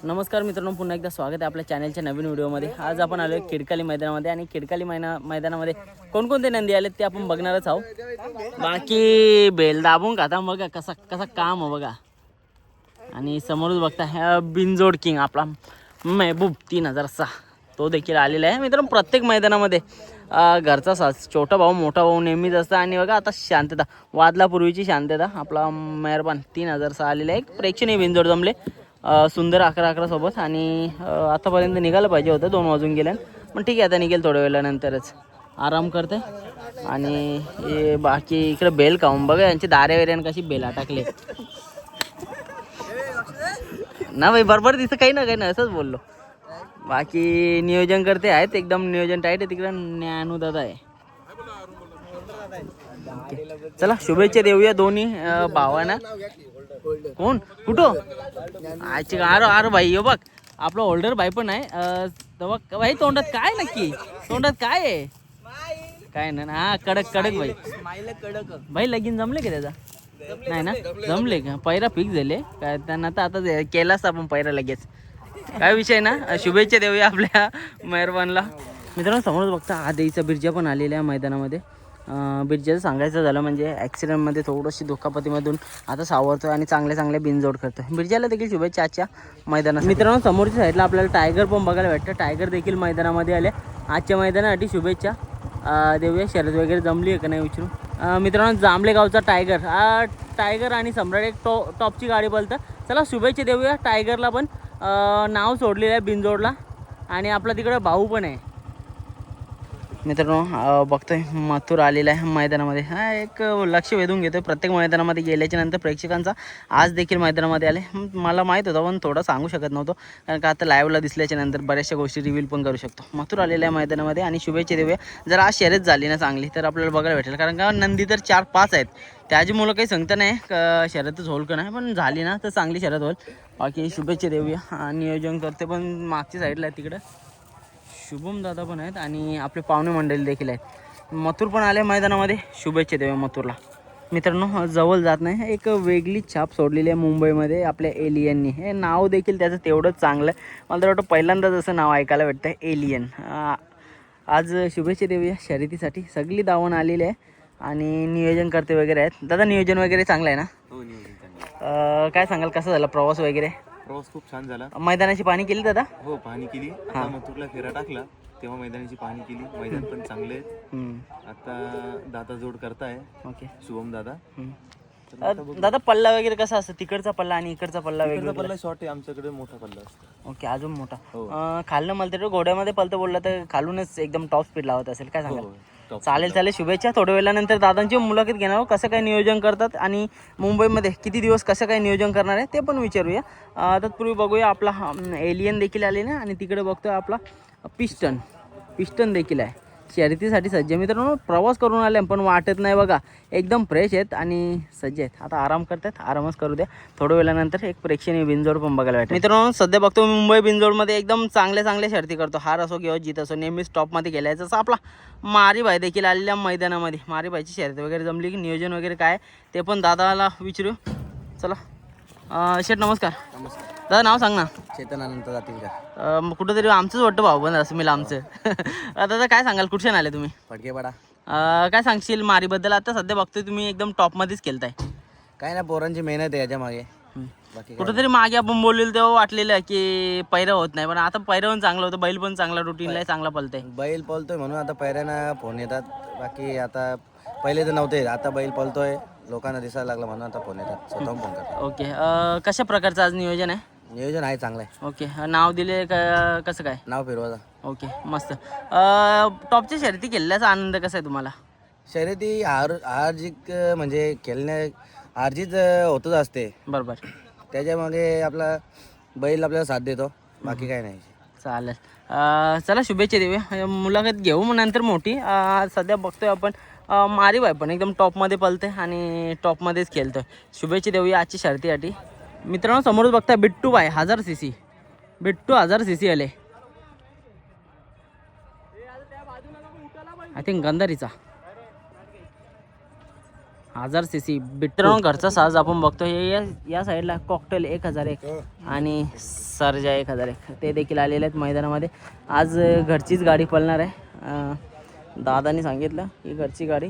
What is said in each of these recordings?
नमस्कार मित्रांनो, पुन्हा एकदा स्वागत आहे आपल्या चॅनलच्या नवीन व्हिडिओमध्ये। आज आपण आलो आहे खिडकाली मैदानामध्ये आणि खिडकाली मैदानामध्ये कोणकोणते नंदी आले ते आपण बघणारच आहोत। बाकी बेल दाबून खाता बघा कसा कसा काम आहे बघा। आणि समोरच बघता बिनजोड किंग आपला महबूब 3006 तो देखील आलेला आहे मित्रांनो। प्रत्येक मैदानामध्ये घरचा सास छोटा भाऊ मोठा भाऊ नेहमीच असतं। आणि बघा आता शांतता वादलापूर्वीची शांतता आपला मेहरबान 3006 आलेला आहे। एक प्रेक्षणीय बिनजोड जमले सुंदर 11-11 सोबत। आणि आतापर्यंत निघालं पाहिजे होतं, 2 वाजून गेले पण ठीक आहे, आता निघेल थोड्या वेळानंतरच। आराम करते आणि हे बाकी इकडे बेल खाऊन बघा यांची दारे वेऱ्यान कशी बेला टाकले ना भाई, बरोबर तिथं काही ना काही ना असंच बोललो। बाकी नियोजन करते आहेत, एकदम नियोजन टाईट आहे। तिकडे ज्ञानू दादा आहे। चला शुभेच्छा देऊया दोन्ही भावांना। कोण कुठं आजची अरे भाई यो बघ आपला होल्डर भाई पण आहे। बघ भाई तोंडात काय नक्की, तोंडात काय आहे काय ना। हा कडक कडक भाई, भाई लगीन जमले का त्याचा? नाही ना जमले का? पैरा फिक्स झाले काय त्यांना? तर आता केलाच आपण पैरा लगेच, काय विषय ना। शुभेच्छा देऊया आपल्या मेहरबानला। मित्रांनो समोरच बघता आदेईचा बिर्जा पण आलेला आहे मैदानामध्ये। बिर्जाचं सांगायचं झालं म्हणजे ॲक्सिडेंटमध्ये थोडीशी दुखापतीमधून आता सावरतोय आणि चांगले चांगले बिनजोड करतोय। बिर्जाला देखील शुभेच्छा आजच्या मैदानात। मित्रांनो समोरच्या साईडला आपल्याला टायगर पण बघायला भेटतं। टायगर देखील मैदानामध्ये आले। आजच्या मैदानासाठी शुभेच्छा देऊया। शर्यत वगैरे जमली आहे का नाही विचारू। मित्रांनो जांभळे गावचा टायगर टायगर आणि सम्राट एक टॉपची गाडी बोलतं। चला शुभेच्छा देऊया टायगरला पण। नाव सोडलेलं आहे बिनजोडला आणि आपला तिकडं भाऊ पण आहे। मित्रांनो बघतोय मथुर आलेला आहे मैदानामध्ये। हा एक लक्ष वेधून घेतोय प्रत्येक मैदानामध्ये गेल्याच्या नंतर प्रेक्षकांचा। आज देखील मैदानामध्ये आले। मला माहीत होतं पण थोडं सांगू शकत नव्हतो, कारण का आता लाईव्हला दिसल्याच्या नंतर बऱ्याचशा गोष्टी रिव्हील पण करू शकतो। मथुर आलेला आहे मैदानामध्ये आणि शुभेच्छा देऊया। जर आज शर्यत झाली ना चांगली तर आपल्याला बघायला भेटेल, कारण का नंदी तर 4-5 आहेत। त्याची मुलं काही सांगता नाही शर्यतच होईल का नाही, पण झाली ना तर चांगली शर्यत होईल। बाकी शुभेच्छा देऊया। नियोजन करते पण मागच्या साईडला आहे तिकडं शुभम दादा पण आहेत आणि आपले पाहुणे मंडळी देखील आहेत। मथुर पण आले मैदानामध्ये, शुभेच्छा देऊया मथुरला। मित्रांनो जवळ जात नाही, एक वेगळी छाप सोडलेली आहे मुंबईमध्ये आपल्या एलियननी। हे नाव देखील त्याचं तेवढंच चांगलं आहे। मला तर वाटतं पहिल्यांदाच असं नाव ऐकायला भेटतं एलियन। आज शुभेच्छा देऊया शर्यतीसाठी। सगळी धावून आलेली आहे आणि नियोजन करते वगैरे आहेत। दादा नियोजन वगैरे चांगलं आहे ना? हो नियोजन चांगलं। काय सांगाल कसं झालं प्रवास वगैरे? प्रवास खूप छान झाला। मैदानाची पाहणी केली दादा? हो पाहणी केली। आता मथुरला फेरा टाकला तेव्हा मैदानाची पाहणी केली। मैदान पण चांगले आहेत। आता दादा जोड करताय ओके शुभम दादा। दादा पल्ला वगैरे कसा असतं? तिकडचा पल्ला आणि इकडचा पल्ला इकडचा वेगळा? पल्ला शॉर्ट आहे, आमच्याकडे मोठा पल्ला असतो। ओके अजून मोठा। हो. खालनं मला तर घोड्यामध्ये पलतं बोललं तर खालूनच एकदम टॉप स्पीड लावत असेल, काय सांगाल? top चालेल चालेल शुभेच्छा। थोड्या वेळानंतर दादांची मुलाखत घेणार आहोत, कसं काय नियोजन करतात आणि मुंबईमध्ये किती दिवस कसं काय नियोजन करणार आहे ते पण विचारूया। तत्पूर्वी बघूया आपला एलियन देखील आले ना आणि तिकडे बघतोय आपला पिस्टन देखील आहे शर्यतीसाठी सज्ज। मित्रांनो प्रवास करून आले पण वाटत नाही बघा, एकदम फ्रेश आहेत आणि सज्ज आहेत। आता आराम करतात, आरामच करू द्या। थोड्या वेळानंतर एक प्रेक्षणीय बिनजोड पण बघायला भेटेल। मित्रांनो सध्या बघतो मुंबई बिनजोडमध्ये एकदम चांगल्या शर्यती करतो। हार असो किंवा जीत असो नेहमीच टॉपमध्ये गेलायचं असं आपला मारीभाई देखील आलेल्या मैदानामध्ये। मारीभाईची शर्यत वगैरे जमली की नियोजन वगैरे काय ते पण दादाला विचारू। चला शेठ नमस्कार। नमस्कार दादा नाव सांग ना। चेतन अनंत जातील का? कुठंतरी आमचंच वाटतं भाऊ पण असं मी आमचं दादा काय सांगाल कुठे आले तुम्ही? फडकेपाडा। काय सांगशील मारीबद्दल? आता सध्या बघतोय तुम्ही एकदम टॉपमध्येच खेळताय। काय ना पोरांची मेहनत आहे याच्या मागे। बाकी कुठंतरी मागे आपण बोललेलं तेव्हा वाटलेलं की पैरा होत नाही, पण आता पैरा पण चांगलं होतं। बैल पण चांगला रुटीनला चांगला पलतंय। बैल पळतोय म्हणून आता पैऱ्यानं फोन येतात। बाकी आता पहिले तर नव्हते, आता बैल पळतोय लोकांना दिसायला लागला म्हणून आता फोन येतात, स्वतःहून फोन करतात। ओके कशा प्रकारचं आज नियोजन आहे? नियोजन आहे चांगलं आहे। ओके नाव दिले का कसं काय? नाव फिरवाचा। ओके मस्त। टॉपच्या शर्यती केल्याचा आनंद कसा आहे तुम्हाला? शर्यती हारजीत म्हणजे खेळण्या हारजीत होतच असते बरोबर, त्याच्यामागे आपला बैल आपल्याला साथ देतो, बाकी काय नाही। चालेल चला शुभेच्छा देऊया। मुलाखत घेऊ मग नंतर मोठी। सध्या बघतोय आपण मारीभाई पण एकदम टॉपमध्ये पलते आणि टॉपमध्येच खेळतोय। शुभेच्छा देऊया आजची शर्यतीसाठी। मित्रांनो समोरच बघताय बिट्टू भाई 1000 cc, बिट्टू 1000 cc आले आय थिंक गंधारीचा। 1000 cc मित्रांनो घरचा साज आपण बघतो. हे या साईडला कॉकटेल 1001 आणि सर्जा 1001 ते देखील आलेले आहेत मैदानामध्ये. आज घरचीच गाडी पळणार आहे. दादानी सांगितलं की घरची गाडी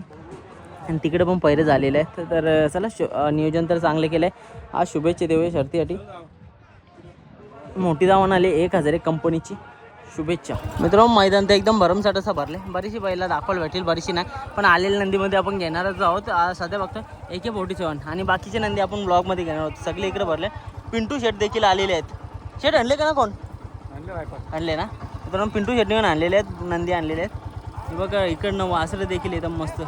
आणि तिकडे पण पैरे झालेले आहेत. तर चला नियोजन तर चांगले केलं आहे. आज शुभेच्छा देऊया शर्तीसाठी. मोठी धावण आली 1001 कंपनीची. शुभेच्छा मित्रांनो. मैदान तर एकदम भरमसाठ असं भरले. बरीचशी बैला दाखवायला भेटेल, बरीचशी नाही, पण आलेल्या नंदीमध्ये आपण घेणारच आहोत. सध्या बघतो AK47 आणि बाकीचे नंदी आपण ब्लॉगमध्ये घेणार आहोत. सगळे इकडे भरले. पिंटू शेट देखील आलेले आहेत. शेट आणले का ना कोण आणले ना मित्रांनो. पिंटू शेटने पण आणलेले आहेत, नंदी आणलेले आहेत. हे बघा इकडनं वासरे देखील एकदम मस्त.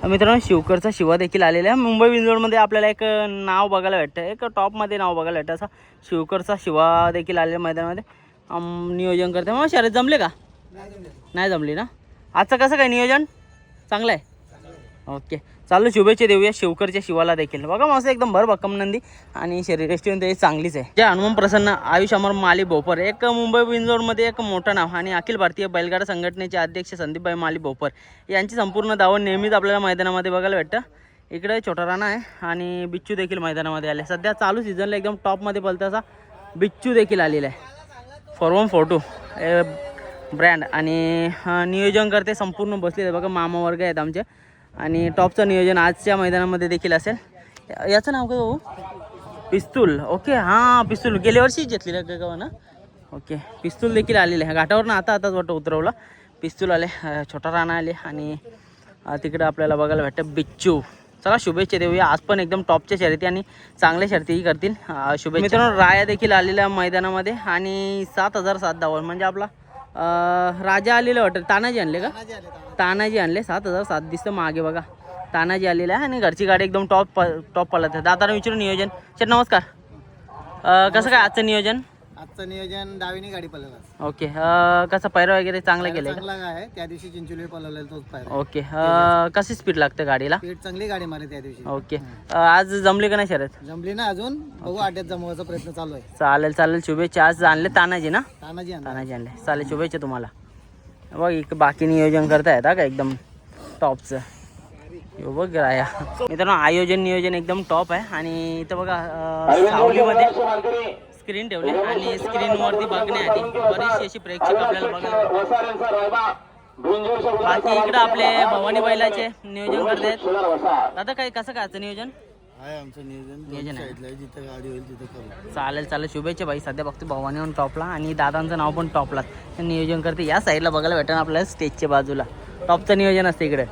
मित्रांनो शिवकरचा शिवा देखील आलेला आहे. मुंबई विंजोडमध्ये आपल्याला एक नाव बघायला भेटतं, एक टॉपमध्ये नाव बघायला भेटतं. असा शिवकरचा शिवा देखील आलेला मैदानामध्ये. नियोजन करते मग. शर्यत जमले का? नाही जमली ना. आजचं कसं काय नियोजन? चांगलं आहे. ओके चालू. शुभेच्छा देऊया शिवकरच्या शिवाला देखील. बघा मस्त एकदम भरभक्कम नंदी आणि शरीरयष्टी ते चांगलीच आहे. जे हनुमान प्रसन्न आयुष अमर माली भोपर, एक मुंबई विंजोडमध्ये एक मोठं नाव आणि अखिल भारतीय बैलगाडा संघटनेचे अध्यक्ष संदीपभाई माली भोपर यांची संपूर्ण धावण नेहमीच आपल्याला मैदानामध्ये बघायला भेटतं. इकडे छोटा राणा आहे आणि बिच्चू देखील मैदानामध्ये आले. सध्या चालू सीझनला एकदम टॉपमध्ये पळतं असा बिच्चू देखील आलेला आहे. 4142 ब्रँड आणि नियोजन करते संपूर्ण बसले बघा. मामा वर्ग आहेत आमचे आणि टॉपचं नियोजन आजच्या मैदानामध्ये देखील असेल. याचं नाव काय भाऊ? पिस्तूल. ओके हां पिस्तूल गेल्या वर्षीच घेतलेलं का गावा ना. ओके पिस्तूल देखील आलेले आहे घाटावर ना. आताच वाटतं उतरवलं. पिस्तूल आले, छोटा राणा आले आणि तिकडं आपल्याला बघायला भेटतं बिच्चू. चला शुभेच्छा देऊया. आज पण एकदम टॉपच्या शर्यती आणि चांगल्या शर्यतीही करतील. शुभेच्छा मित्रांनो. राया देखील आलेल्या मैदानामध्ये आणि 7007 धावण म्हणजे आपला राजा आलेलं वाटतं. तानाजी आणले का? तानाजी आणले. 7007 दिसतं मागे बघा. तानाजी आलेला आहे आणि घरची गाडी एकदम टॉप पळत आहे. दादाला विचारून नियोजन. सर नमस्कार. कसं काय आजचं नियोजन? आजचं नियोजन डावीनी गाडी पळवला. ओके कसं पैरा वगैरे चांगलं केलं? चांगला आहे. त्या दिवशी चिंचोली पळवलेला तोच पायरा. ओके कशी स्पीड लागते गाडीला? स्पीड चांगली गाडी मारली त्या दिवशी. ओके आज जमली का नाही शर्यत? जमली ना अजून. बघू अड्ड्यात जमवायचा प्रयत्न चालू आहे. चालेल चालेल. शुभेच्छा. आज आणले तानाजी ना. तानाजी तानाजी आणले. चालेल शुभेच्छा तुम्हाला. बघ एक बाकी नियोजन करतायत का एकदम टॉपचं. हो बघ राया मित्रांनो. आयोजन नियोजन एकदम टॉप आहे आणि इथं बघा सावलीमध्ये स्क्रीन ठेवले आणि स्क्रीनवरती बघण्यासाठी बरीचशी अशी प्रेक्षक आपल्याला बघायला. बाकी इकडं आपले भवानी बैलाचे नियोजन करतायत. आता काय कसं काय नियोजन आहे? आमचं नियोजन आहे. जिथे गाडी होईल तिथे करू. चालेल चालेल. शुभेच्छा भाई. सध्या बघतो भवानी पण टॉपला आणि दादांचं नाव पण टॉपला नियोजन करते. या साईडला बघायला भेटणार आपल्याला स्टेजच्या बाजूला टॉपचं नियोजन असते इकडे.